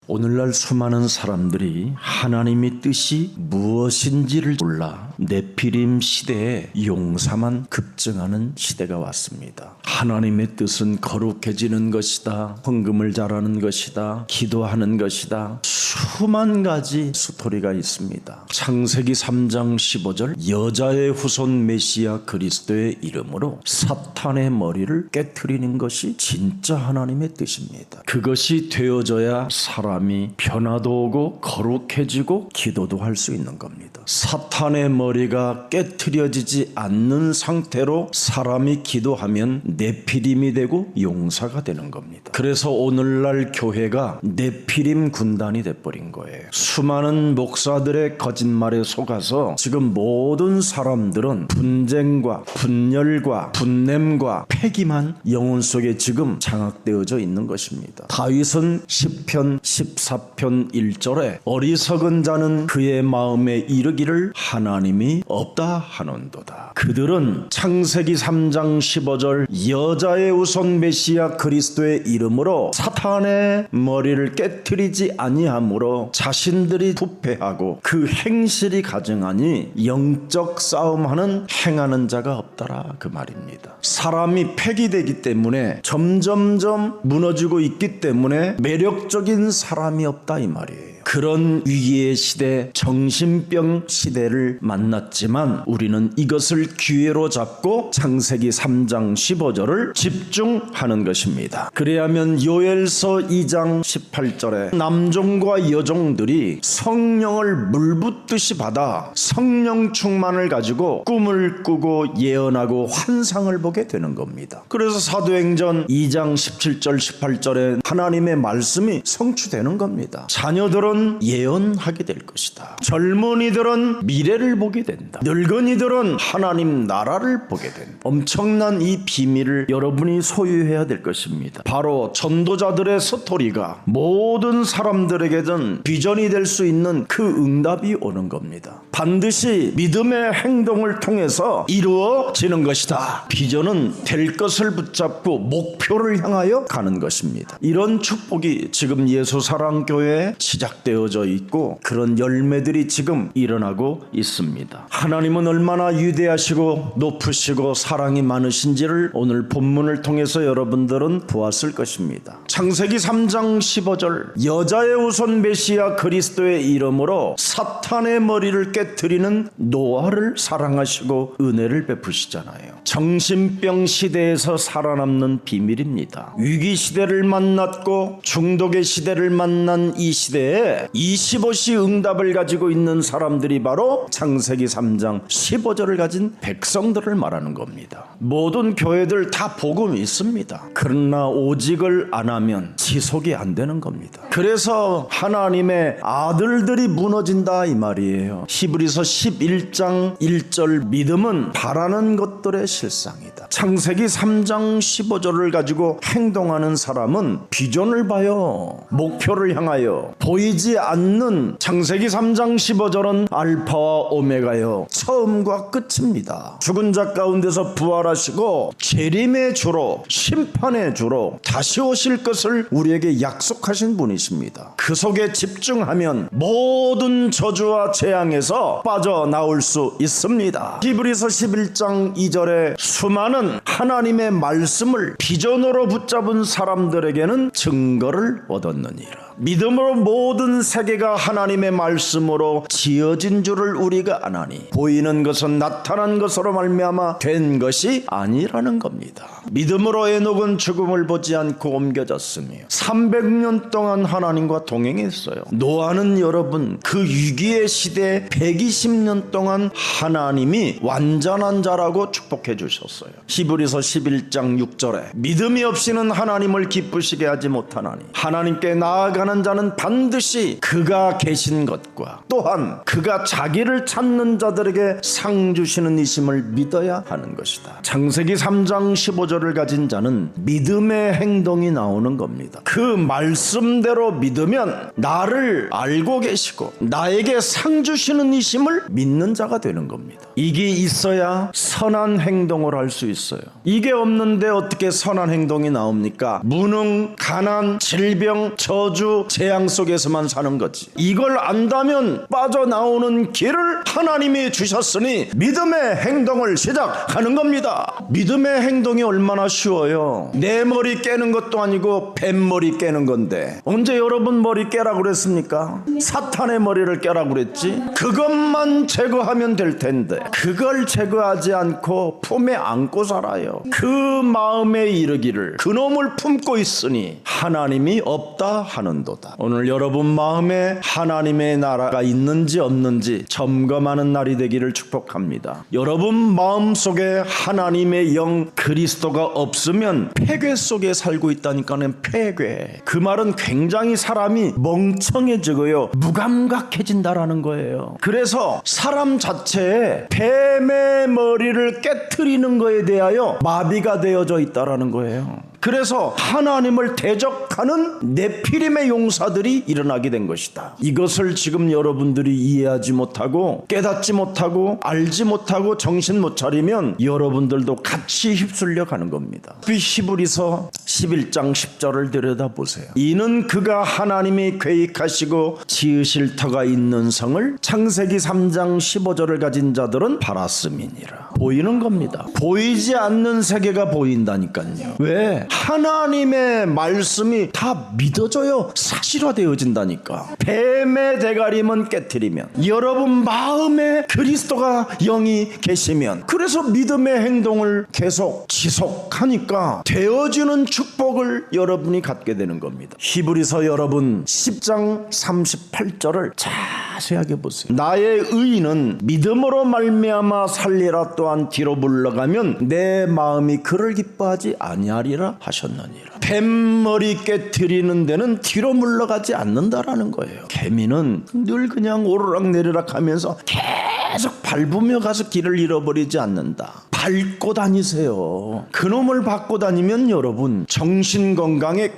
오늘날 수많은 사람들이 하나님의 뜻이 무엇인지를 몰라 네피림 시대에 용사만 급증하는 시대가 왔습니다. 하나님의 뜻은 거룩해지는 것이다, 헌금을 잘하는 것이다, 기도하는 것이다, 수만 가지 스토리가 있습니다. 창세기 3장 15절 여자의 후손 메시아 그리스도의 이름으로 사탄의 머리를 깨트리는 것이 진짜 하나님의 뜻입니다. 그것이 되어져야 사람이 변화도 오고 거룩해지고 기도도 할 수 있는 겁니다. 사탄의 머리가 깨트려지지 않는 상태로 사람이 기도하면 네피림이 되고 용사가 되는 겁니다. 그래서 오늘날 교회가 네피림 군단이 돼버린 거예요. 수많은 목사들의 거짓말에 속아서 지금 모든 사람들은 분쟁과 분열과 분냄과 패기만 영혼 속에 지금 장악되어져 있는 것입니다. 다윗은 시편 14편 1절에 어리석은 자는 그의 마음에 이르기를 하나님이 없다 하는도다. 그들은 창세기 3장 15절 여자의 후손 메시아 그리스도의 이름으로 사탄의 머리를 깨트리지 아니하므로 자신들이 부패하고 그 행실이 가증하니 영적 싸움하는 행하는 자가 없더라, 그 말입니다. 사람이 폐기되기 때문에 점점점 무너지고 있기 때문에 매력적인 사람이 없다 이 말이에요. 그런 위기의 시대, 정신병 시대를 만났지만 우리는 이것을 기회로 잡고 창세기 3장 15절을 집중하는 것입니다. 그래야면 요엘서 2장 18절에 남종과 여종들이 성령을 물붓듯이 받아 성령 충만을 가지고 꿈을 꾸고 예언하고 환상을 보게 되는 겁니다. 그래서 사도행전 2장 17절 18절에 하나님의 말씀이 성취되는 겁니다. 자녀들은 예언하게 될 것이다. 젊은이들은 미래를 보게 된다. 늙은이들은 하나님 나라를 보게 된다. 엄청난 이 비밀을 여러분이 소유해야 될 것입니다. 바로 전도자들의 스토리가 모든 사람들에게는 비전이 될 수 있는 그 응답이 오는 겁니다. 반드시 믿음의 행동을 통해서 이루어지는 것이다. 비전은 될 것을 붙잡고 목표를 향하여 가는 것입니다. 이런 축복이 지금 예수사랑교회에 시작되어져 있고 그런 열매들이 지금 일어나고 있습니다. 하나님은 얼마나 위대하시고 높으시고 사랑이 많으신지를 오늘 본문을 통해서 여러분들은 보았을 것입니다. 창세기 3장 15절 여자의 후손 메시아 그리스도의 이름으로 사탄의 머리를 깨트리는 노아를 사랑하시고 은혜를 베푸시잖아요. 정신병 시대에서 살아남는 비밀입니다. 위기 시대를 만났고 중독의 시대를 만난 이 시대에 25시 응답을 가지고 있는 사람들이 바로 창세기 3장 15절을 가진 백성들을 말하는 겁니다. 모든 교회들 다 복음이 있습니다. 그러나 오직을 안 하면 지속이 안 되는 겁니다. 그래서 하나님의 아들들이 무너진다 이 말이에요. 히브리서 11장 1절 믿음은 바라는 것들의 실상이다. 창세기 3장 15절을 가지고 행동하는 사람은 비전을 봐요. 목표를 향하여 보이지 않는 창세기 3장 15절은 알파와 오메가요, 처음과 끝입니다. 죽은 자 가운데서 부활하시고 재림의 주로 심판의 주로 다시 오실 것을 우리에게 약속하신 분이십니다. 그 속에 집중하면 모든 저주와 재앙에서 빠져나올 수 있습니다. 히브리서 11장 2절에 수많은 하나님의 말씀을 비전으로 붙잡은 사람들에게는 증거를 얻었느니라. 믿음으로 모든 세계가 하나님의 말씀으로 지어진 줄을 우리가 아나니 보이는 것은 나타난 것으로 말미암아 된 것이 아니라는 겁니다. 믿음으로 에녹은 죽음을 보지 않고 옮겨졌으며 300년 동안 하나님과 동행했어요. 노아는 여러분 그 위기의 시대에 120년 동안 하나님이 완전한 자라고 축복해 주셨어요. 히브리서 11장 6절에 믿음이 없이는 하나님을 기쁘시게 하지 못하나니 하나님께 나아가는 자는 반드시 그가 계신 것과 또한 그가 자기를 찾는 자들에게 상 주시는 이심을 믿어야 하는 것이다. 창세기 3장 15절을 가진 자는 믿음의 행동이 나오는 겁니다. 그 말씀대로 믿으면 나를 알고 계시고 나에게 상 주시는 이심을 믿는 자가 되는 겁니다. 이게 있어야 선한 행동을 할 수 있어요. 이게 없는데 어떻게 선한 행동이 나옵니까? 무능, 가난, 질병, 저주, 그대로 재앙 속에서만 사는 거지. 이걸 안다면 빠져나오는 길을 하나님이 주셨으니 믿음의 행동을 시작하는 겁니다. 믿음의 행동이 얼마나 쉬워요. 내 머리 깨는 것도 아니고 뱀머리 깨는 건데 언제 여러분 머리 깨라고 그랬습니까? 사탄의 머리를 깨라고 그랬지. 그것만 제거하면 될 텐데 그걸 제거하지 않고 품에 안고 살아요. 그 마음에 이르기를 그놈을 품고 있으니 하나님이 없다 하는도다. 오늘 여러분 마음에 하나님의 나라가 있는지 없는지 점검하는 날이 되기를 축복합니다. 여러분 마음속에 하나님의 영 그리스도가 없으면 폐괴 속에 살고 있다니까는. 폐괴, 그 말은 굉장히 사람이 멍청해지고요 무감각해진다라는 거예요. 그래서 사람 자체에 뱀의 머리를 깨트리는 거에 대하여 마비가 되어져 있다라는 거예요. 그래서 하나님을 대적하는 네피림의 용사들이 일어나게 된 것이다. 이것을 지금 여러분들이 이해하지 못하고 깨닫지 못하고 알지 못하고 정신 못 차리면 여러분들도 같이 휩쓸려 가는 겁니다. 히브리서 11장 10절을 들여다보세요. 이는 그가 하나님이 계획하시고 지으실 터가 있는 성을 창세기 3장 15절을 가진 자들은 바랐음이니라. 보이는 겁니다. 보이지 않는 세계가 보인다니까요. 왜? 하나님의 말씀이 다 믿어져요. 사실화되어진다니까. 뱀의 대가림은 깨트리면 여러분 마음에 그리스도가 영이 계시면, 그래서 믿음의 행동을 계속 지속하니까 되어지는 축복을 여러분이 갖게 되는 겁니다. 히브리서 여러분 10장 38절을 자세하게 보세요. 나의 의인은 믿음으로 말미암아 살리라. 또한 뒤로 물러가면 내 마음이 그를 기뻐하지 아니하리라 하셨느니라. 뱀머리 깨트리는 데는 뒤로 물러가지 않는다라는 거예요. 개미는 늘 그냥 오르락내리락 하면서 계속 밟으며 가서 길을 잃어버리지 않는다. 밟고 다니세요. 그놈을 밟고 다니면 여러분 정신건강에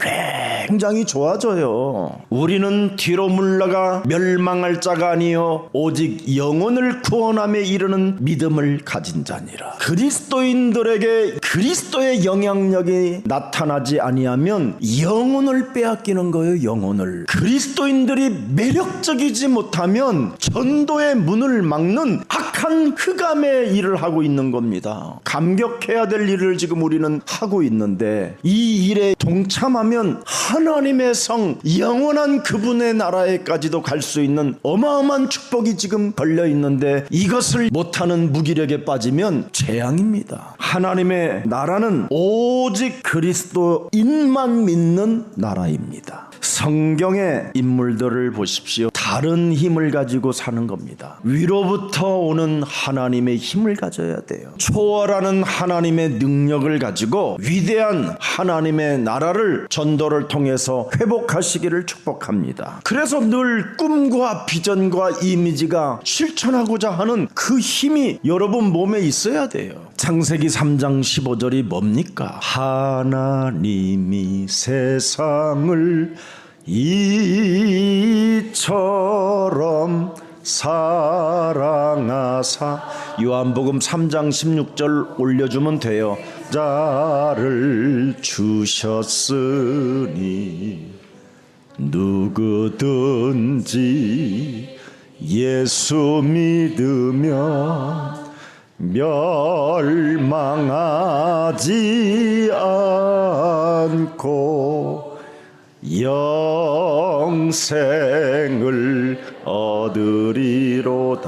굉장히 좋아져요. 우리는 뒤로 물러가 멸망할 자가 아니요 오직 영혼을 구원함에 이르는 믿음을 가진 자니라. 그리스도인들에게 그리스도의 영향력이 나타나지 아니하면 영혼을 빼앗기는 거예요. 영혼을. 그리스도인들이 매력적이지 못하면 전도의 문을 막는 악한 흑암의 일을 하고 있는 겁니다. 감격해야 될 일을 지금 우리는 하고 있는데 이 일에 동참하면 하나님의 성 영원한 그분의 나라에까지도 갈 수 있는 어마어마한 축복이 지금 걸려 있는데 이것을 못하는 무기력에 빠지면 재앙입니다. 하나님의 나라는 오직 그리스도인만 믿는 나라입니다. 성경의 인물들을 보십시오. 다른 힘을 가지고 사는 겁니다. 위로부터 오는 하나님의 힘을 가져야 돼요. 초월하는 하나님의 능력을 가지고 위대한 하나님의 나라를 전도를 통해서 회복하시기를 축복합니다. 그래서 늘 꿈과 비전과 이미지가 실천하고자 하는 그 힘이 여러분 몸에 있어야 돼요. 창세기 3장 15절이 뭡니까? 하나님이 세상을 이처럼 사랑하사. 요한복음 3장 16절 올려주면 돼요. 자를 주셨으니 누구든지 예수 믿으면 멸망하지 않고 영생을 얻으리로다.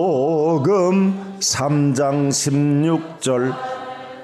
요한복음 3장 16절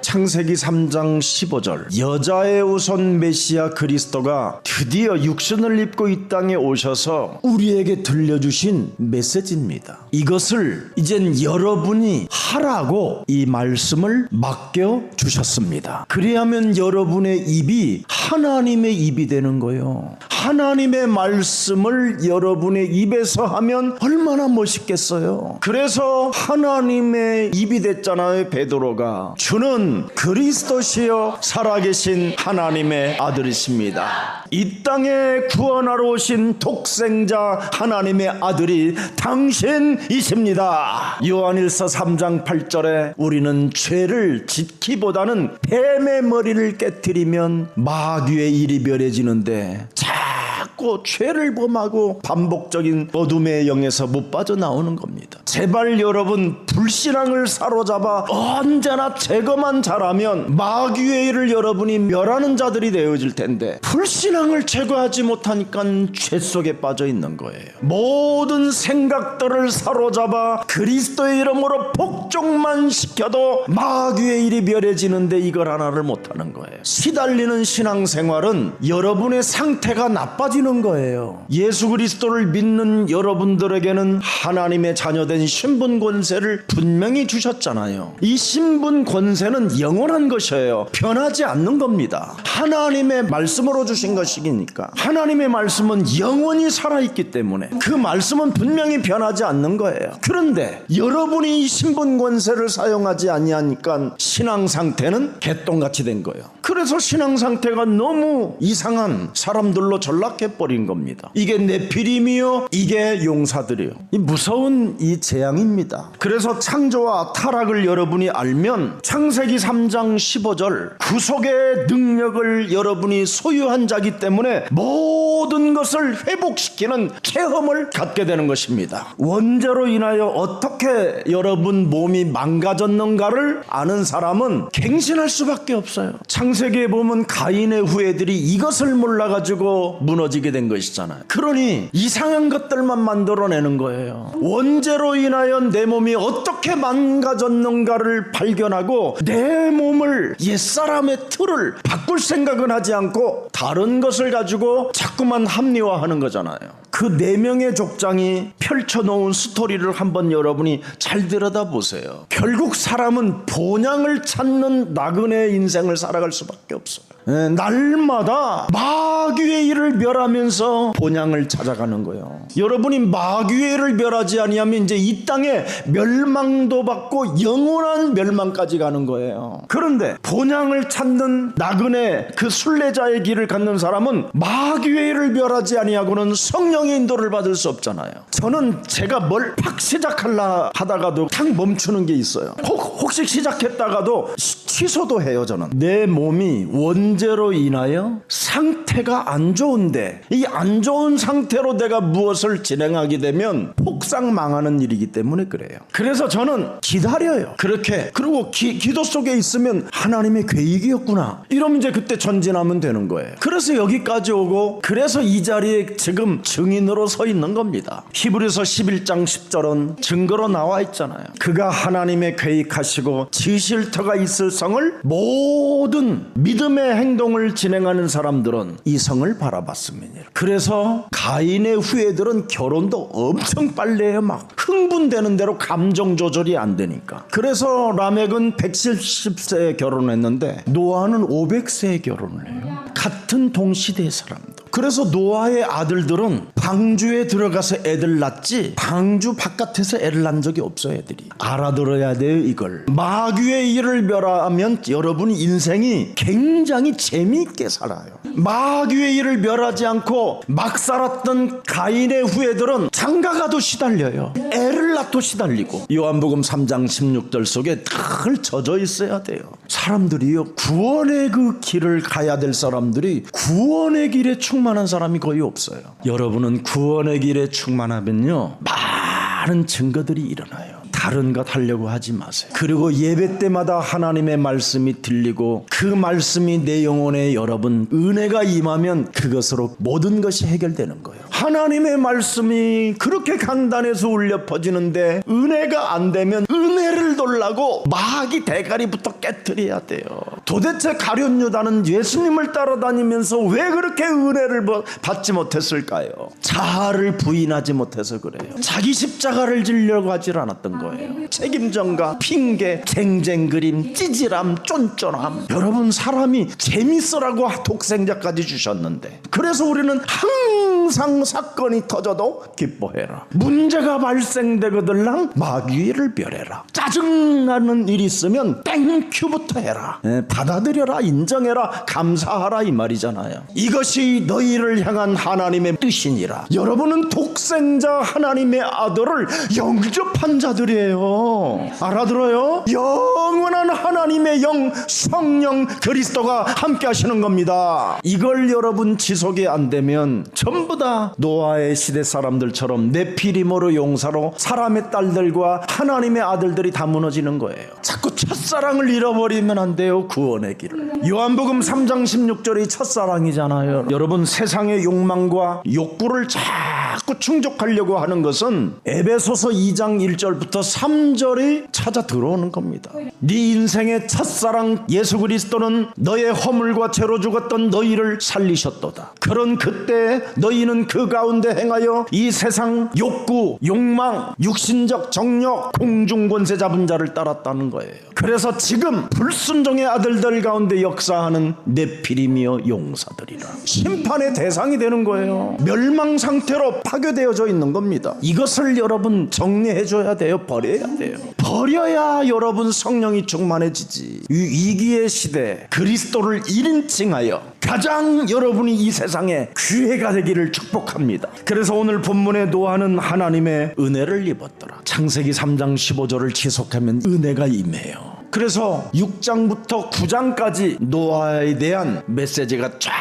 창세기 3장 15절 여자의 우선 메시아 그리스도가 드디어 육신을 입고 이 땅에 오셔서 우리에게 들려주신 메시지입니다. 이것을 이젠 여러분이 하라고 이 말씀을 맡겨주셨습니다. 그래야만 여러분의 입이 하나님의 입이 되는 거예요. 하나님의 말씀을 여러분의 입에서 하면 얼마나 멋있겠어요. 그래서 하나님의 입이 됐잖아요. 베드로가 주는 그리스도시요 살아계신 하나님의 아들이십니다. 이 땅에 구원하러 오신 독생자 하나님의 아들이 당신이십니다. 요한일서 3장 8절에 우리는 죄를 짓기보다는 뱀의 머리를 깨트리면 마귀의 일이 멸해지는데 자꾸 죄를 범하고 반복적인 어둠의 영에서 못 빠져나오는 겁니다. 제발 여러분, 불신앙을 사로잡아 언제나 제거만 잘하면 마귀의 일을 여러분이 멸하는 자들이 되어질 텐데, 불신앙을 제거하지 못하니까 죄 속에 빠져 있는 거예요. 모든 생각들을 사로잡아 그리스도의 이름으로 복종만 시켜도 마귀의 일이 멸해지는데 이걸 하나를 못하는 거예요. 시달리는 신앙생활은 여러분의 상태가 나빠지는 거예요. 예수 그리스도를 믿는 여러분들에게는 하나님의 자녀된 신분 권세를 분명히 주셨잖아요. 이 신분 권세는 영원한 것이에요. 변하지 않는 겁니다. 하나님의 말씀으로 주신 것이니까. 하나님의 말씀은 영원히 살아있기 때문에 그 말씀은 분명히 변하지 않는 거예요. 그런데 여러분이 이 신분 권세를 사용하지 아니하니까 신앙 상태는 개똥같이 된 거예요. 그래서 신앙 상태가 너무 이상한 사람들로 전락해버린 겁니다. 이게 네피림이요, 이게 용사들이요. 이 무서운 이 재앙입니다. 그래서 창조와 타락을 여러분이 알면 창세기 3장 15절 구속의 능력을 여러분이 소유한 자기 때문에 모든 것을 회복시키는 체험을 갖게 되는 것입니다. 원죄로 인하여 어떻게 여러분 몸이 망가졌는가를 아는 사람은 갱신할 수밖에 없어요. 창세기에 보면 가인의 후예들이 이것을 몰라가지고 무너지게 된 것이잖아요. 그러니 이상한 것들만 만들어내는 거예요. 원죄로 인하여 내 몸이 어떻게 망가졌는가를 발견하고 내 몸을 옛사람의 틀을 바꿀 생각은 하지 않고 다른 것을 가지고 자꾸만 합리화하는 거잖아요. 그 4명의 족장이 펼쳐놓은 스토리를 한번 여러분이 잘 들여다보세요. 결국 사람은 본향을 찾는 나그네의 인생을 살아갈 수밖에 없어요. 날마다 마귀의 일을 멸하면서 본향을 찾아가는 거예요. 여러분이 마귀의 일을 멸하지 아니하면 이제 이 땅에 멸망도 받고 영원한 멸망까지 가는 거예요. 그런데 본향을 찾는 나그네, 그 순례자의 길을 갖는 사람은 마귀의 일을 멸하지 아니하고는 성령의 인도를 받을 수 없잖아요. 저는 제가 뭘 팍 시작하려 하다가도 탁 멈추는 게 있어요. 혹시 시작했다가도 취소도 해요. 저는 내 몸이 원죄로 인하여 상태가 안 좋은데 이 안 좋은 상태로 내가 무엇을 진행하게 되면 폭삭 망하는 일이기 때문에 그래요. 그래서 저는 기다려요. 그렇게. 그리고 기도 속에 있으면 하나님의 계획이었구나 이러면 이제 그때 전진하면 되는 거예요. 그래서 여기까지 오고, 그래서 이 자리에 지금 증인으로 서 있는 겁니다. 히브리서 11장 10절은 증거로 나와 있잖아요. 그가 하나님의 계획하시고 지실 터가 있을 성을 모든 믿음의 행동을 진행하는 사람들은 이 성을 바라봤습니다. 그래서 가인의 후예들은 결혼도 엄청 빨리 해요. 막 흥분되는 대로 감정 조절이 안 되니까. 그래서 라멕은 170세에 결혼했는데 노아는 500세에 결혼을 해요. 같은 동시대의 사람들. 그래서 노아의 아들들은 방주에 들어가서 애들 낳지 방주 바깥에서 애를 낳은 적이 없어요. 애들이 알아들어야 돼요. 이걸 마귀의 일을 멸하면 여러분 인생이 굉장히 재미있게 살아요. 마귀의 일을 멸하지 않고 막 살았던 가인의 후예들은 장가가도 시달려요. 애를 낳도 시달리고. 요한복음 3장 16절 속에 늘 젖어 있어야 돼요. 사람들이요, 구원의 그 길을 가야 될 사람들이 구원의 길에 충만한 사람이 거의 없어요. 여러분은 구원의 길에 충만하면요, 많은 증거들이 일어나요. 다른 것 하려고 하지 마세요. 그리고 예배 때마다 하나님의 말씀이 들리고 그 말씀이 내 영혼에 여러분 은혜가 임하면 그것으로 모든 것이 해결되는 거예요. 하나님의 말씀이 그렇게 강단에서 울려 퍼지는데 은혜가 안 되면 은혜를 돌라고 마귀 대가리부터 깨트려야 돼요. 도대체 가룟 유다는 예수님을 따라다니면서 왜 그렇게 은혜를 받지 못했을까요? 자아를 부인하지 못해서 그래요. 자기 십자가를 지려고 하질 않았던 거예요. 책임전가, 핑계, 쟁쟁그림, 찌질함, 쫀쫀함. 여러분, 사람이 재밌으라고 독생자까지 주셨는데, 그래서 우리는 항상 사건이 터져도 기뻐해라. 문제가 발생되거들랑 마귀를 멸해라. 짜증나는 일이 있으면 땡큐부터 해라. 받아들여라, 인정해라, 감사하라, 이 말이잖아요. 이것이 너희를 향한 하나님의 뜻이니라. 여러분은 독생자 하나님의 아들을 영접한 자들이에요. 알아들어요? 영원한 하나님의 영, 성령 그리스도가 함께 하시는 겁니다. 이걸 여러분 지속이 안 되면 전부 다 노아의 시대 사람들처럼 네피림으로 용사로 사람의 딸들과 하나님의 아들들이 다 무너지는 거예요. 자꾸 첫사랑을 잃어버리면 안 돼요. 구원의 길을. 요한복음 3장 16절이 첫사랑이잖아요. 여러분, 세상의 욕망과 욕구를 자꾸 충족하려고 하는 것은 에베소서 2장 1절부터 3절이 찾아 들어오는 겁니다. 네 인생의 첫사랑 예수 그리스도는 너의 허물과 죄로 죽었던 너희를 살리셨도다. 그런 그때 너희는 그 가운데 행하여 이 세상 욕구, 욕망, 육신적 정욕, 공중권세 잡은 자를 따랐다는 거예요. 그래서 지금 불순종의 아들들 가운데 역사하는 네피림이여 용사들이라. 심판의 대상이 되는 거예요. 멸망 상태로 파괴되어져 있는 겁니다. 이것을 여러분 정리해줘야 돼요. 버려야 돼요. 버려야 여러분 성령이 충만해지지. 이 위기의 시대 그리스도를 1인칭하여 가장 여러분이 이 세상에 귀해가 되기를 축복합니다. 그래서 오늘 본문의 노아는 하나님의 은혜를 입었더라. 창세기 3장 15절을 지속하면 은혜가 임해요. 그래서 6장부터 9장까지 노아에 대한 메시지가 쫙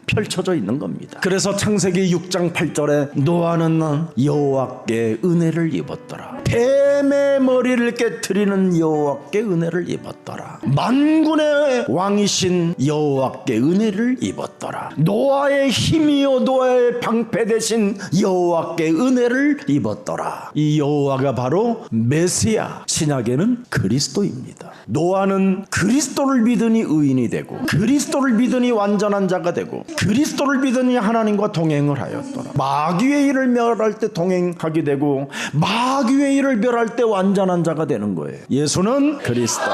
펼쳐져 있는 겁니다. 그래서 창세기 6장 8절에 노아는 여호와께 은혜를 입었더라. 뱀의 머리를 깨트리는 여호와께 은혜를 입었더라. 만군의 왕이신 여호와께 은혜를 입었더라. 노아의 힘이요 노아의 방패 되신 여호와께 은혜를 입었더라. 이 여호와가 바로 메시아, 신약에는 그리스도입니다. 노아는 그리스도를 믿으니 의인이 되고, 그리스도를 믿으니 완전한 자가 되고, 그리스도를 믿으니 하나님과 동행을 하였더라. 마귀의 일을 멸할 때 동행하게 되고, 마귀의 일을 멸할 때 완전한 자가 되는 거예요. 예수는 그리스도,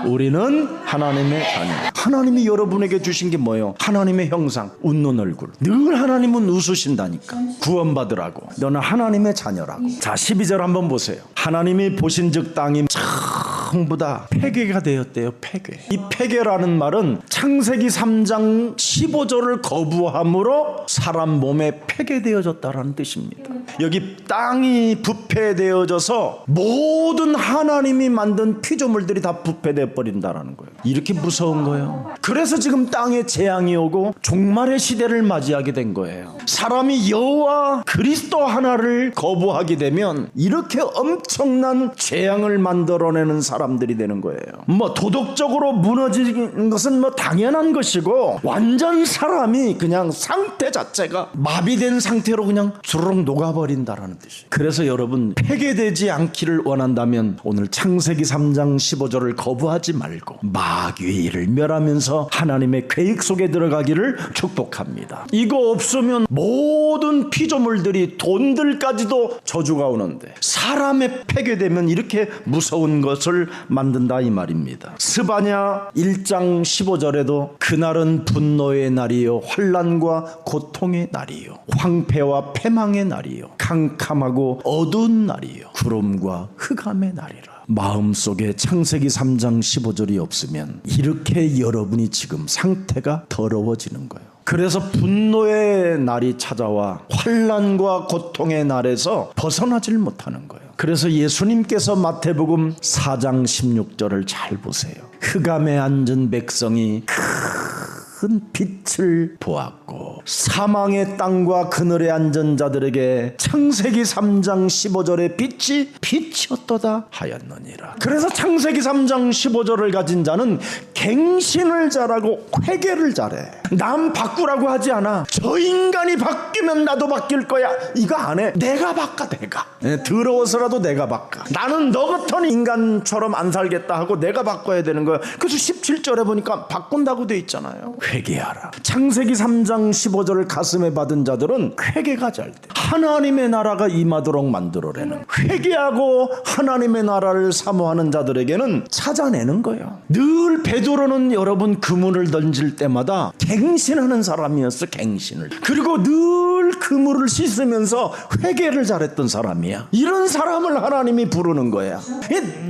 우리는 하나님의 자녀. 하나님이 여러분에게 주신 게 뭐예요? 하나님의 형상, 웃는 얼굴. 늘 하나님은 웃으신다니까. 구원받으라고. 너는 하나님의 자녀라고. 자, 12절 한번 보세요. 하나님이 보신즉 땅이 전부 다 폐괴가 되었대요. 폐괴. 이 폐괴라는 말은 창세기 3장 15절을 거부함으로 사람 몸에 폐괴되어졌다라는 뜻입니다. 여기 땅이 부패되어져서 모든 하나님이 만든 피조물들이 다 부패되어 버린다라는 거예요. 이렇게 무서운 거예요. 그래서 지금 땅에 재앙이 오고 종말의 시대를 맞이하게 된 거예요. 사람이 여호와 그리스도 하나를 거부하게 되면 이렇게 엄청난 재앙을 만들어내는 사람들이 되는 거예요. 뭐 도덕적으로 무너지는 것은 뭐 당연한 것이고, 완전 사람이 그냥 상태 자체가 마비된 상태로 그냥 주르륵 녹아버린다라는 뜻이에요. 그래서 여러분, 폐괴되지 않기를 원한다면 오늘 창세기 3장 15절을 거부하지 말고 마귀의 일을 멸하면서 하나님의 계획 속에 들어가기를 축복합니다. 이거 없으면 모든 피조물들이, 돈들까지도 저주가 오는데 사람의 폐괴되면 이렇게 무서운 것을 만든다 이 말입니다. 스바냐 1장 15절에도 그날은 분노의 날이요 환난과 고통의 날이요 황폐와 패망의 날이요 캄캄하고 어두운 날이요 구름과 흑암의 날이라. 마음속에 창세기 3장 15절이 없으면 이렇게 여러분이 지금 상태가 더러워지는 거예요. 그래서 분노의 날이 찾아와 환난과 고통의 날에서 벗어나질 못하는 거예요. 그래서 예수님께서 마태복음 4장 16절을 잘 보세요. 흑암에 앉은 백성이 큰 빛을 보았고 사망의 땅과 그늘에 앉은 자들에게 창세기 3장 15절의 빛이 어떠다 하였느니라. 그래서 창세기 3장 15절을 가진 자는 갱신을 잘하고 회개를 잘해. 남 바꾸라고 하지 않아. 저 인간이 바뀌면 나도 바뀔 거야 이거 안 해. 내가 바꿔. 내가 더러워서라도 내가 바꿔. 나는 너 같은 인간처럼 안 살겠다 하고 내가 바꿔야 되는 거야. 그래서 17절에 보니까 바꾼다고 돼 있잖아요. 회개하라. 창세기 3장 15절을 가슴에 받은 자들은 회개가 잘 돼. 하나님의 나라가 임하도록 만들어내는, 회개하고 하나님의 나라를 사모하는 자들에게는 찾아내는 거예요. 늘 베드로는 여러분 그물을 던질 때마다 갱신하는 사람이었어. 갱신을. 그리고 늘 그물을 씻으면서 회개를 잘했던 사람이야. 이런 사람을 하나님이 부르는 거야.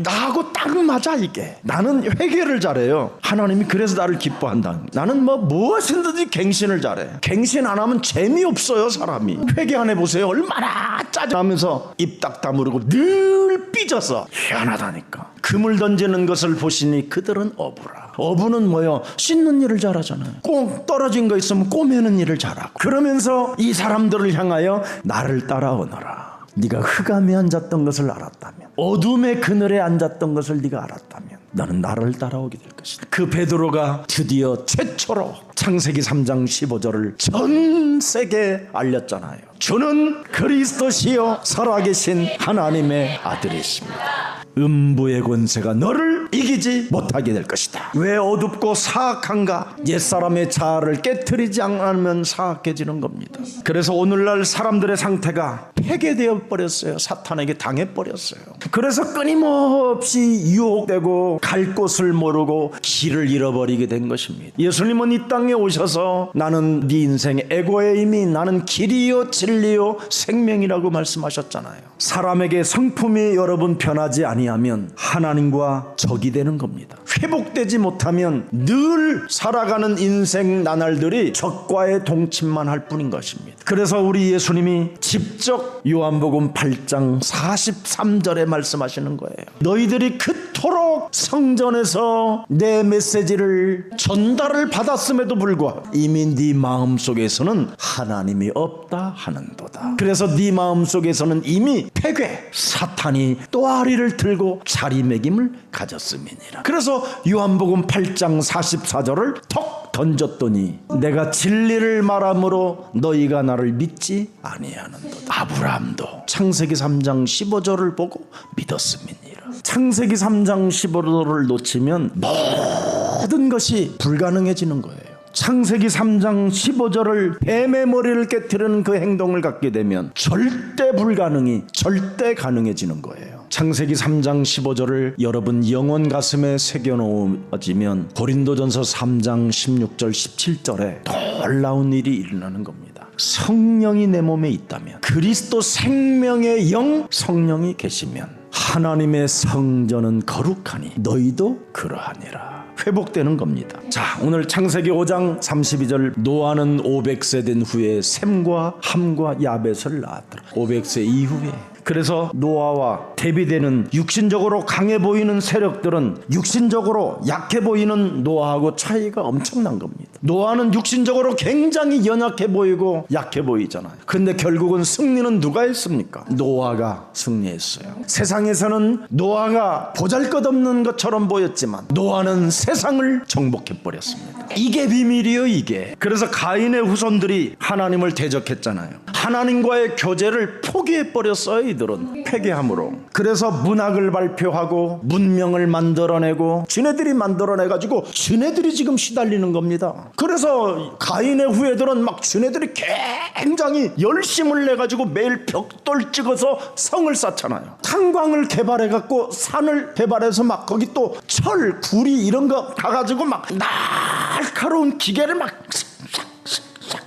나하고 딱 맞아. 이게 나는 회개를 잘해요. 하나님이 그래서 나를 기뻐한다. 나는 무엇이든지 갱신을 잘해. 갱신 안 하면 재미없어요. 사람이. 회개 안 해보세요. 얼마나 짜증나면서 입 딱 다무르고 늘 삐져서 희한하다니까. 그물 던지는 것을 보시니 그들은 어부라. 어부는 뭐요? 씻는 일을 잘하잖아요. 꽁 떨어진 거 있으면 꼬매는 일을 잘하고. 그러면서 이 사람들을 향하여 나를 따라오너라. 네가 흑암에 앉았던 것을 알았다면, 어둠의 그늘에 앉았던 것을 네가 알았다면 너는 나를 따라오게 될 것이다. 그 베드로가 드디어 최초로 창세기 3장 15절을 전 세계에 알렸잖아요. 주는 그리스도시요 살아계신 하나님의 아들이십니다. 음부의 권세가 너를 이기지 못하게 될 것이다. 왜 어둡고 사악한가? 옛사람의 자아를 깨트리지 않으면 사악해지는 겁니다. 그래서 오늘날 사람들의 상태가 폐괴되어 버렸어요. 사탄에게 당해버렸어요. 그래서 끊임없이 유혹되고 갈 곳을 모르고 길을 잃어버리게 된 것입니다. 예수님은 이 땅에 오셔서 나는 네 인생의 에고의 힘이 나는 길이요 진리요 생명이라고 말씀하셨잖아요. 사람에게 성품이 여러분 변하지 아니하면 하나님과 적이 되는 겁니다. 회복되지 못하면 늘 살아가는 인생 나날들이 적과의 동침만 할 뿐인 것입니다. 그래서 우리 예수님이 직접 요한복음 8장 43절에 말씀하시는 거예요. 너희들이 그토록 성전에서 내 메시지를 전달을 받았음에도 불구하고 이미 네 마음속에서는 하나님이 없다 하는도다. 그래서 네 마음속에서는 이미 폐괴, 사탄이 또아리를 들고 자리매김을 가졌음이니라. 그래서 요한복음 8장 44절을 턱 던졌더니 내가 진리를 말함으로 너희가 나를 믿지 아니하는도다. 아브라함도 창세기 3장 15절을 보고 믿었음이니라. 창세기 3장 15절을 놓치면 모든 것이 불가능해지는 거예요. 창세기 3장 15절을 뱀의 머리를 깨트리는 그 행동을 갖게 되면 절대 불가능이 절대 가능해지는 거예요. 창세기 3장 15절을 여러분 영혼 가슴에 새겨놓으면 고린도전서 3장 16절 17절에 놀라운 일이 일어나는 겁니다. 성령이 내 몸에 있다면, 그리스도 생명의 영 성령이 계시면 하나님의 성전은 거룩하니 너희도 그러하니라. 회복되는 겁니다. 자, 오늘 창세기 5장 32절 노아는 500세 된 후에 셈과 함과 야벳을 낳았더라. 500세 이후에. 그래서 노아와 대비되는 육신적으로 강해 보이는 세력들은 육신적으로 약해 보이는 노아하고 차이가 엄청난 겁니다. 노아는 육신적으로 굉장히 연약해 보이고 약해 보이잖아요. 근데 결국은 승리는 누가 했습니까? 노아가 승리했어요. 세상에서는 노아가 보잘것없는 것처럼 보였지만 노아는 세상을 정복해버렸습니다. 이게 비밀이에요. 이게. 그래서 가인의 후손들이 하나님을 대적했잖아요. 하나님과의 교제를 포기해버렸어요. 이들은 폐괴함으로. 그래서 문학을 발표하고 문명을 만들어내고 지네들이 만들어내가지고 지네들이 지금 시달리는 겁니다. 그래서 가인의 후예들은 막 지네들이 굉장히 열심을 내가지고 매일 벽돌 찍어서 성을 쌓잖아요. 탄광을 개발해갖고 산을 개발해서 막 거기 또 철, 구리 이런 거 가가지고 막 날카로운 기계를 막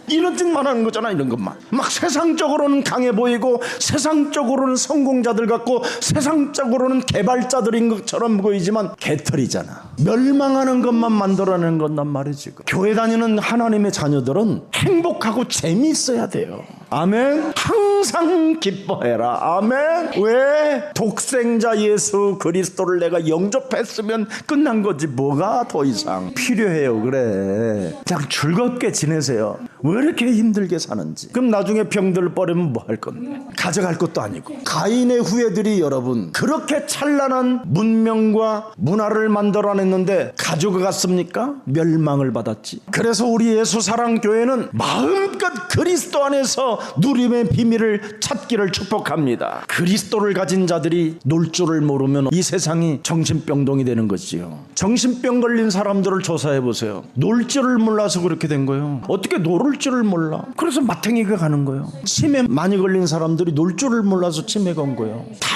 이런 짓만 하는 거잖아. 이런 것만 막 세상적으로는 강해 보이고 세상적으로는 성공자들 같고 세상적으로는 개발자들인 것처럼 보이지만 개털이잖아. 멸망하는 것만 만들어내는 건단 말이지. 교회 다니는 하나님의 자녀들은 행복하고 재미있어야 돼요. 아멘. 항상 기뻐해라. 아멘. 왜? 독생자 예수 그리스도를 내가 영접했으면 끝난 거지 뭐가 더 이상 필요해요. 그래, 그냥 즐겁게 지내세요. 왜 이렇게 힘들게 사는지. 그럼 나중에 병들 버리면 뭐 할 건데? 가져갈 것도 아니고. 가인의 후예들이 여러분 그렇게 찬란한 문명과 문화를 만들어냈는데 가져갔습니까? 멸망을 받았지. 그래서 우리 예수사랑교회는 마음껏 그리스도 안에서 누림의 비밀을 찾기를 축복합니다. 그리스도를 가진 자들이 놀 줄을 모르면 이 세상이 정신병동이 되는 거지요. 정신병 걸린 사람들을 조사해 보세요. 놀 줄을 몰라서 그렇게 된 거예요. 어떻게 놀을 줄을 몰라. 그래서 마탱이가 가는 거예요. 치매 많이 걸린 사람들이 놀 줄을 몰라서 치매가 온 거예요. 다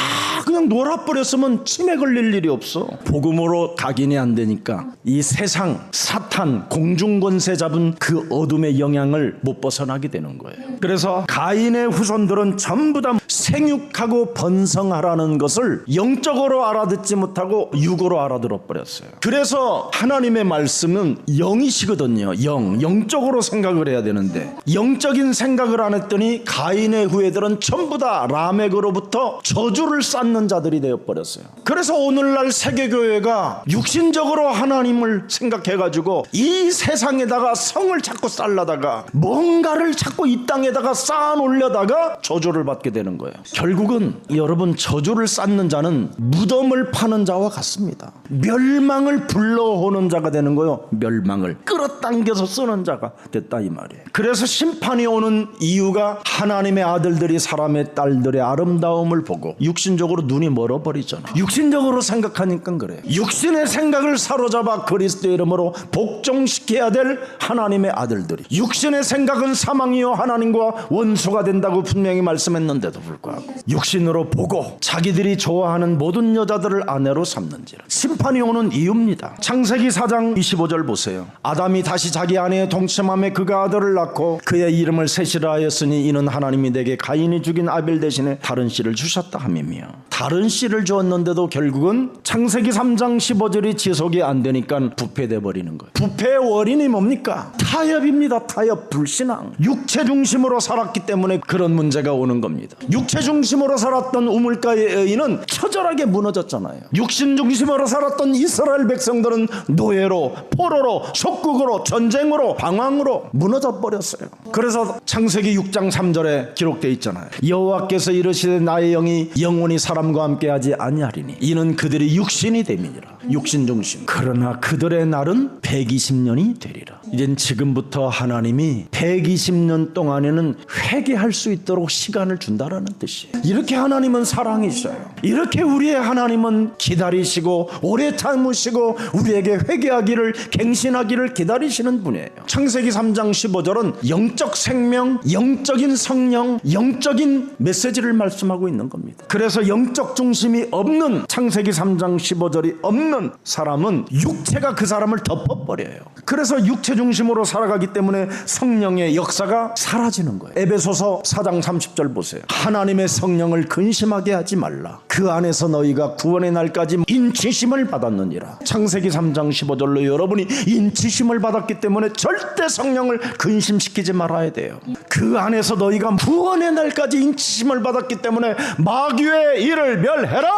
그냥 놀아버렸으면 치매 걸릴 일이 없어. 복음으로 각인이 안 되니까 이 세상 사탄 공중권세 잡은 그 어둠의 영향을 못 벗어나게 되는 거예요. 그래서 가인의 후손들은 전부 다 생육하고 번성하라는 것을 영적으로 알아듣지 못하고 육으로 알아들어 버렸어요. 그래서 하나님의 말씀은 영이시거든요. 영적으로 생각을 해야 되는데 영적인 생각을 안 했더니 가인의 후예들은 전부 다 라멕으로부터 저주를 쌓는 자들이 되어버렸어요. 그래서 오늘날 세계교회가 육신적으로 하나님을 생각해가지고 이 세상에다가 성을 자꾸 쌓으려다가 뭔가를 자꾸 이 땅에다가 쌓아놓으려다가 저주를 받게 되는 거예요. 결국은 여러분 저주를 쌓는 자는 무덤을 파는 자와 같습니다. 멸망을 불러오는 자가 되는 거예요. 멸망을 끌어당겨서 쓰는 자가 됐다 이 말이에요. 그래서 심판이 오는 이유가 하나님의 아들들이 사람의 딸들의 아름다움을 보고 육신적으로 눈이 멀어버리잖아. 육신적으로 생각하니까 그래. 육신의 생각을 사로잡아 그리스도의 이름으로 복종시켜야 될 하나님의 아들들이 육신의 생각은 사망이요 하나님과 원수가 된다고 분명히 말씀했는데도 불구하고 육신으로 보고 자기들이 좋아하는 모든 여자들을 아내로 삼는지라. 심판이 오는 이유입니다. 창세기 4장 25절 보세요. 아담이 다시 자기 아내의 동침함에 그가 아들을 낳고 그의 이름을 셋이라 하였으니 이는 하나님이 내게 가인이 죽인 아벨 대신에 다른 씨를 주셨다 함이며. 다른 씨를 주었는데도 결국은 창세기 3장 15절이 지속이 안 되니까 부패돼 버리는 거예요. 부패의 원인이 뭡니까? 타협입니다. 타협, 불신앙. 육체 중심으로 살았기 때문에 그런 문제가 오는 겁니다. 육체 중심으로 살았던 우물가의 여인은 처절하게 무너졌잖아요. 육신 중심으로 살았던 이스라엘 백성들은 노예로, 포로로, 속국으로, 전쟁으로, 방황으로 무너져 버렸어요. 그래서 창세기 6장 3절에 기록되어 있잖아요. 여호와께서 이르시되 나의 영이 영원히 사람과 함께하지 아니하리니 이는 그들이 육신이 됨이니라. 육신 중심. 그러나 그들의 날은 120년이 되리라. 이젠 지금부터 하나님이 120년 동안에는 회개할 수 있도록 시간을 준다라는 뜻이에요. 이렇게 하나님은 사랑이셔요. 이렇게 우리의 하나님은 기다리시고 오래 참으시고 우리에게 회개하기를 갱신하기를 기다리시는 분이에요. 창세기 3장 15절은 영적 생명, 영적인 성령, 영적인 메시지를 말씀하고 있는 겁니다. 그래서 영적 중심이 없는 창세기 3장 15절이 없는 사람은 육체가 그 사람을 덮어버려요. 그래서 육체 중심으로 살아가기 때문에 성령의 역사가 사라지는 거예요. 에베소서 4장 30절 보세요. 하나님의 성령을 근심하게 하지 말라. 그 안에서 너희가 구원의 날까지 인치심을 받았느니라. 창세기 3장 15절로 여러분이 인치심을 받았기 때문에 절대 성령을 근심시키지 말아야 돼요. 그 안에서 너희가 구원의 날까지 인치심을 받았기 때문에 마귀의 일을 멸해라.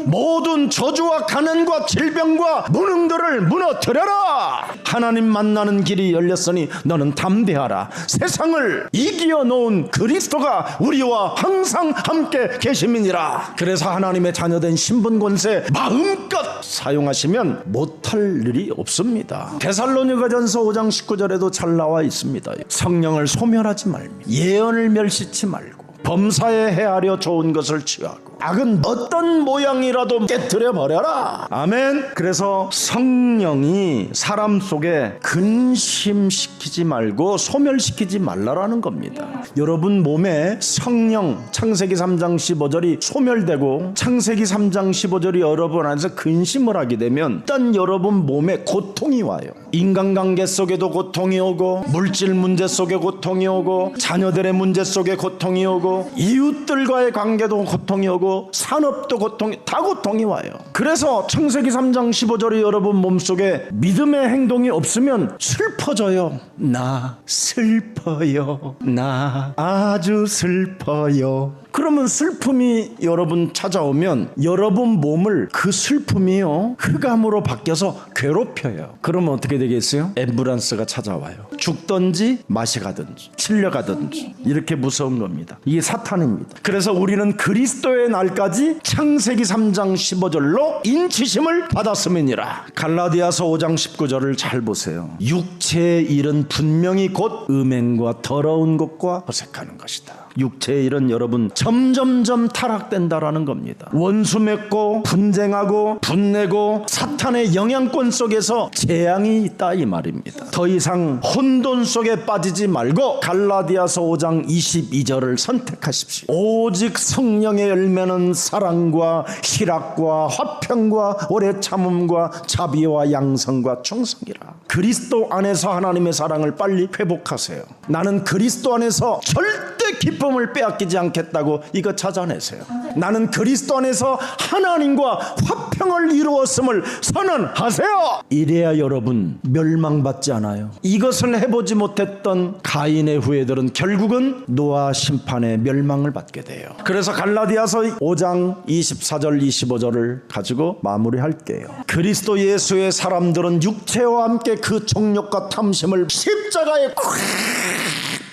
모든 저주와 가난과 질병과 무능들을 무너뜨려라. 하나님 만나는 길이 열렸으니 너는 담대하라. 세상을 이겨 놓은 그리스도가 우리와 항상 함께 계심이니라. 그래서 하나님의 자녀된 신분 권세 마음껏 사용하시면 못할 일이 없습니다. 데살로니가전서 5장 19절에도 잘 나와 있습니다. 성령을 소멸하지 말며 예언을 멸시치 말고 범사에 헤아려 좋은 것을 취하고 악은 어떤 모양이라도 깨뜨려 버려라. 아멘. 그래서 성령이 사람 속에 근심시키지 말고 소멸시키지 말라라는 겁니다. 여러분 몸에 성령 창세기 3장 15절이 소멸되고 창세기 3장 15절이 여러분 안에서 근심을 하게 되면 일단 여러분 몸에 고통이 와요. 인간관계 속에도 고통이 오고 물질 문제 속에 고통이 오고 자녀들의 문제 속에 고통이 오고 이웃들과의 관계도 고통이 오고 고통이고 산업도 고통이 다 고통이 와요. 그래서 창세기 3장 15절이 여러분 몸속에 믿음의 행동이 없으면 슬퍼져요. 나 슬퍼요. 나 아주 슬퍼요. 그러면 슬픔이 여러분 찾아오면 여러분 몸을 그 슬픔이요 흑암으로 바뀌어서 괴롭혀요. 그러면 어떻게 되겠어요? 앰뷸런스가 찾아와요. 죽든지 맛이 가든지 찔려가든지 이렇게 무서운 겁니다. 이게 사탄입니다. 그래서 우리는 그리스도의 날까지 창세기 3장 15절로 인치심을 받았음이니라. 갈라디아서 5장 19절을 잘 보세요. 육체의 일은 분명히 곧 음행과 더러운 것과 어색하는 것이다. 육체의 일은 여러분 점점점 타락된다라는 겁니다. 원수 맺고 분쟁하고 분내고 사탄의 영향권 속에서 재앙이 있다 이 말입니다. 더 이상 혼돈 속에 빠지지 말고 갈라디아서 5장 22절을 선택하십시오. 오직 성령의 열매는 사랑과 희락과 화평과 오래 참음과 자비와 양성과 충성이라. 그리스도 안에서 하나님의 사랑을 빨리 회복하세요. 나는 그리스도 안에서 절대 기쁨을 빼앗기지 않겠다고 이거 찾아내세요. 나는 그리스도 안에서 하나님과 화평을 이루었음을 선언하세요. 이래야 여러분 멸망받지 않아요. 이것을 해보지 못했던 가인의 후예들은 결국은 노아 심판의 멸망을 받게 돼요. 그래서 갈라디아서 5장 24절 25절을 가지고 마무리할게요. 그리스도 예수의 사람들은 육체와 함께 그 정욕과 탐심을 십자가에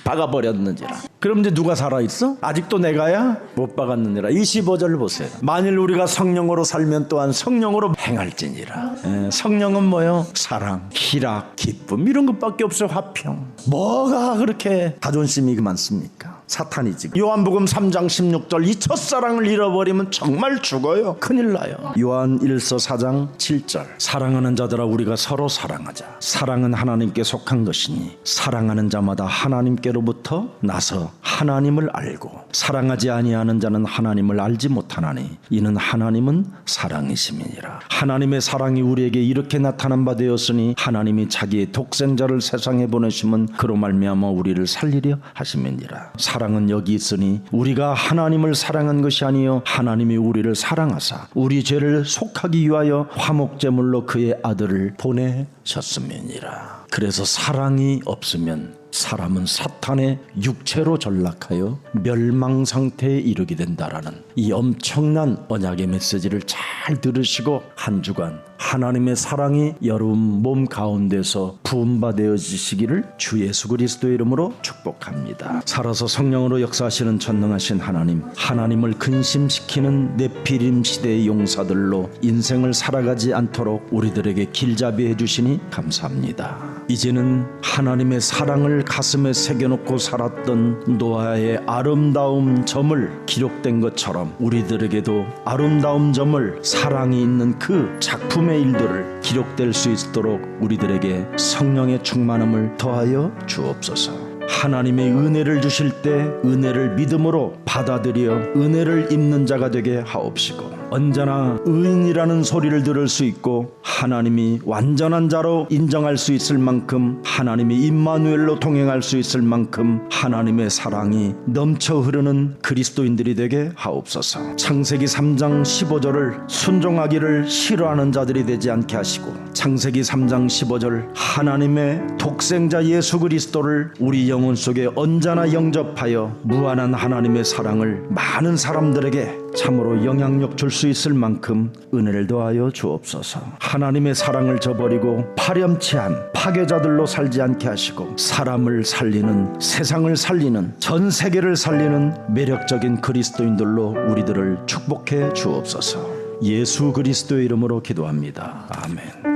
박아버렸느니라. 그럼 이제 누가 살아있어? 아직도 내가야 못 박았느니라. 25절을 보세요. 만일 우리가 성령으로 살면 또한 성령으로 행할지니라. 성령은 뭐요? 사랑, 희락, 기쁨 이런 것밖에 없어요. 화평. 뭐가 그렇게 자존심이 많습니까? 사탄이지. 요한복음 3장 16절 이 첫사랑을 잃어버리면 정말 죽어요. 큰일 나요. 요한 1서 4장 7절 사랑하는 자들아 우리가 서로 사랑하자. 사랑은 하나님께 속한 것이니 사랑하는 자마다 하나님께로부터 나서 하나님을 알고 사랑하지 아니하는 자는 하나님을 알지 못하나니 이는 하나님은 사랑이심이니라. 하나님의 사랑이 우리에게 이렇게 나타난 바 되었으니 하나님이 자기의 독생자를 세상에 보내심은 그로 말미암아 우리를 살리려 하심이니라. 사랑은 여기 있으니 우리가 하나님을 사랑한 것이 아니요 하나님이 우리를 사랑하사 우리 죄를 속하기 위하여 화목제물로 그의 아들을 보내셨음이니라. 그래서 사랑이 없으면 사람은 사탄의 육체로 전락하여 멸망 상태에 이르게 된다라는 이 엄청난 언약의 메시지를 잘 들으시고 한 주간 하나님의 사랑이 여러분 몸 가운데서 부음받아지시기를 주 예수 그리스도의 이름으로 축복합니다. 살아서 성령으로 역사하시는 전능하신 하나님을 근심시키는 네피림 시대의 용사들로 인생을 살아가지 않도록 우리들에게 길잡이해 주시니 감사합니다. 이제는 하나님의 사랑을 가슴에 새겨놓고 살았던 노아의 아름다운 점을 기록된 것처럼 우리들에게도 아름다운 점을 사랑이 있는 그 작품의 일들을 기록될 수 있도록 우리들에게 성령의 충만함을 더하여 주옵소서. 하나님의 은혜를 주실 때 은혜를 믿음으로 받아들여 은혜를 입는 자가 되게 하옵시고 언제나 의인이라는 소리를 들을 수 있고 하나님이 완전한 자로 인정할 수 있을 만큼 하나님이 임마누엘로 동행할 수 있을 만큼 하나님의 사랑이 넘쳐 흐르는 그리스도인들이 되게 하옵소서. 창세기 3장 15절을 순종하기를 싫어하는 자들이 되지 않게 하시고 창세기 3장 15절 하나님의 독생자 예수 그리스도를 우리 영혼 속에 언제나 영접하여 무한한 하나님의 사랑을 많은 사람들에게 참으로 영향력 줄 수 있을 만큼 은혜를 더하여 주옵소서. 하나님의 사랑을 저버리고 파렴치한 파괴자들로 살지 않게 하시고 사람을 살리는, 세상을 살리는, 전 세계를 살리는 매력적인 그리스도인들로 우리들을 축복해 주옵소서. 예수 그리스도의 이름으로 기도합니다. 아멘.